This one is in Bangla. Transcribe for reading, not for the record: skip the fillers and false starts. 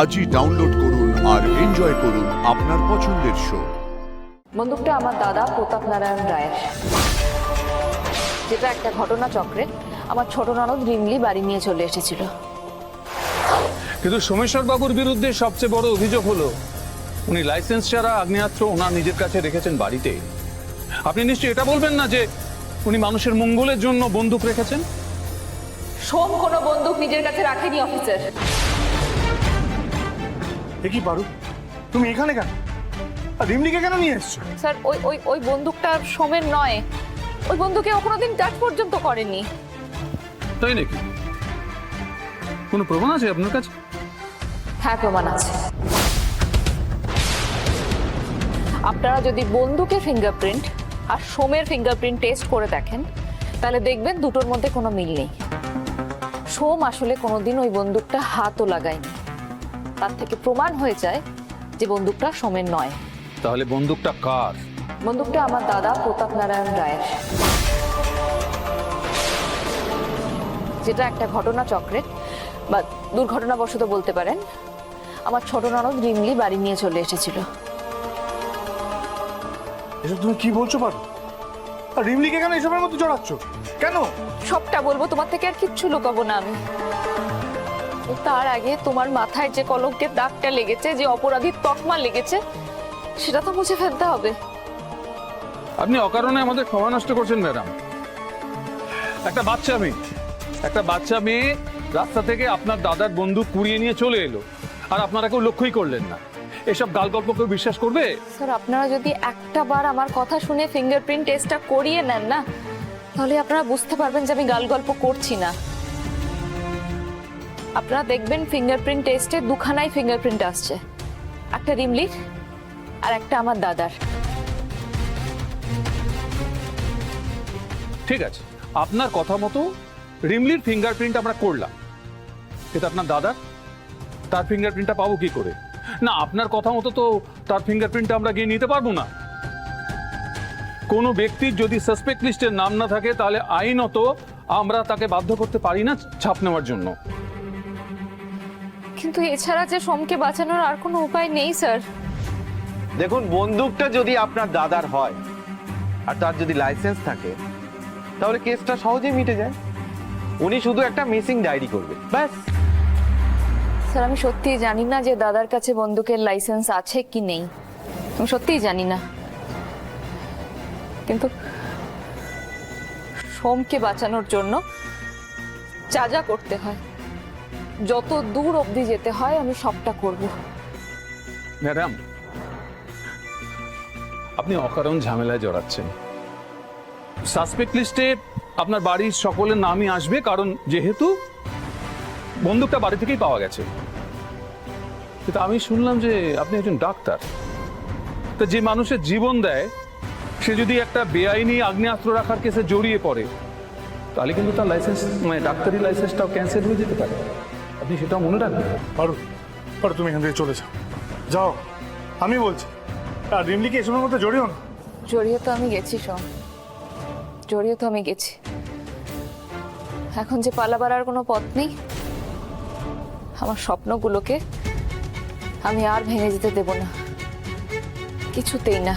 আজই ডাউনলোড করুন আর এনজয় করুন আপনার পছন্দের শো। বন্দুকটা আমার দাদা প্রতাপ নারায়ণ রায়ের, যেটা একটা ঘটনা চক্রে আমার ছোট ননদ রিমলি বাড়ি নিয়ে চলে এসেছিল। কিন্তু সোমেশ্বর বাবুর বিরুদ্ধে সবচেয়ে বড় অভিযোগ হলো উনি লাইসেন্স ছাড়া আগ্নেয়াস্ত্র ওনার নিজের কাছে রেখেছেন বাড়িতে। আপনি নিশ্চয়ই এটা বলবেন না যে উনি মানুষের মঙ্গলের জন্য বন্দুক রেখেছেন? সোম কোনো বন্দুক নিজের কাছে রাখেনি অফিসার। কি পারু, তুমি এখানে কেন? আর রিমলিকে কেন নিয়ে এসছো? স্যার, ওই বন্দুকটা সোমের নয়। ওই বন্দুকে ও কোনোদিন টাচ পর্যন্ত করেনি। তাই নাকি? কোনো প্রমাণ আছে আপনার কাছে? হ্যাঁ, প্রমাণ আছে। আপনারা যদি বন্দুকের ফিঙ্গারপ্রিন্ট আর সোমের ফিঙ্গারপ্রিন্ট টেস্ট করে দেখেন, তাহলে দেখবেন দুটোর মধ্যে কোনো মিল নেই। সোম আসলে কোনোদিন ওই বন্দুকটা হাতও লাগায়নি। তার থেকে প্রমাণ হয়ে যায় যে বন্দুকটা সোমের নয়। তাহলে বন্দুকটা কার? বন্দুকটা আমার দাদা প্রতাপ নারায়ণ রায়ের, যেটা একটা ঘটনা চক্রে বা দুর্ঘটনাবশত বলতে পারেন আমার ছোট ননদ রিমলি বাড়ি নিয়ে চলে এসেছিল। এসব তুমি কি বলছো পারু? আর রিমলিকে কেন এসবের মধ্যে জড়াচ্ছ কেন? সবটা বলবো, তোমার থেকে আর কিচ্ছু লুকাবো না আমি। তার আগে তোমার মাথায় যে কলঙ্কের দাগটা লেগেছে, যে অপরাধীর তকমা লেগেছে, সেটা তো মুছে ফেলতে হবে। আপনি অকারণে আমাদের সময় নষ্ট করছেন ম্যাডাম। একটা বাচ্চা মেয়ে রাস্তা থেকে আপনার দাদার বন্দুক কুড়িয়ে নিয়ে চলে এলো, আর আপনারা কেউ লক্ষ্যই করলেন না। এসব গাল গল্প কেউ বিশ্বাস করবে? স্যার, আপনারা যদি একটা বার আমার কথা শুনে ফিঙ্গারপ্রিন্ট টেস্টটা করিয়ে নেন না, তাহলে আপনারা বুঝতে পারবেন যে আমি গাল গল্প করছি না। আপনারা দেখবেন ফিঙ্গারপ্রিন্ট টেস্টে দুখানাই ফিঙ্গারপ্রিন্ট আসছে, একটা রিমলির আর একটা আমার দাদার। ঠিক আছে, আপনার কথা মতো রিমলির ফিঙ্গারপ্রিন্ট আমরা করলাম, কিন্তু আপনার দাদার, তার ফিঙ্গারপ্রিন্টটা পাবো কি করে? না, আপনার কথা মতো তো তার ফিঙ্গারপ্রিন্টটা আমরা গিয়ে নিতে পারবো না। কোনো ব্যক্তির যদি সাসপেক্ট লিস্টের নাম না থাকে, তাহলে আইনত আমরা তাকে বাধ্য করতে পারি না ছাপ নেওয়ার জন্য। কিন্তু এছাড়া যে সোমকে বাঁচানোর আর কোনো উপায় নেই স্যার। দেখুন, বন্দুকটা যদি আপনার দাদার হয় আর তার যদি লাইসেন্স থাকে, তাহলে কেসটা সহজেই মিটে যায়। উনি শুধু একটা মিসিং ডায়েরি করবে, ব্যাস। স্যার, আমি সত্যিই জানি না যে দাদার কাছে বন্দুকের লাইসেন্স আছে কি নেই। আমি সত্যিই জানি না, কিন্তু সোমকে বাঁচানোর জন্য যা যা করতে হয়, যত দূর অবধি যেতে হয়, আমি সবটা করব। ম্যাডাম, আপনি অকারণ ঝামেলায় জড়াচ্ছেন। সাসপেক্ট লিস্টে আপনার বাড়ির সকলের নামই আসবে, কারণ যেহেতু বন্দুকটা বাড়ি থেকেই পাওয়া গেছে। কিন্তু আমি শুনলাম যে আপনি একজন ডাক্তার। তো যে মানুষের জীবন দেয়, সে যদি একটা বেআইনি আগ্নেয়াস্ত্র রাখার কেসে জড়িয়ে পড়ে, তাহলে কিন্তু তার লাইসেন্স, মানে ডাক্তারি লাইসেন্সটাও ক্যান্সেল হয়ে যেতে পারে। আপনি সেটাও মনে রাখবেন। পারু, তুমি এখান থেকে চলে যাও, যাও, আমি বলছি। আর রিমলিকে এসবের মধ্যে জড়িও না। জড়িয়ে তো আমি গেছি সোম, জড়িয়ে তো আমি গেছি। এখন যে পালাবার আর কোনো পথ নেই। আমার স্বপ্নগুলোকে আমি আর ভেঙে যেতে দেব না, কিছুতেই না।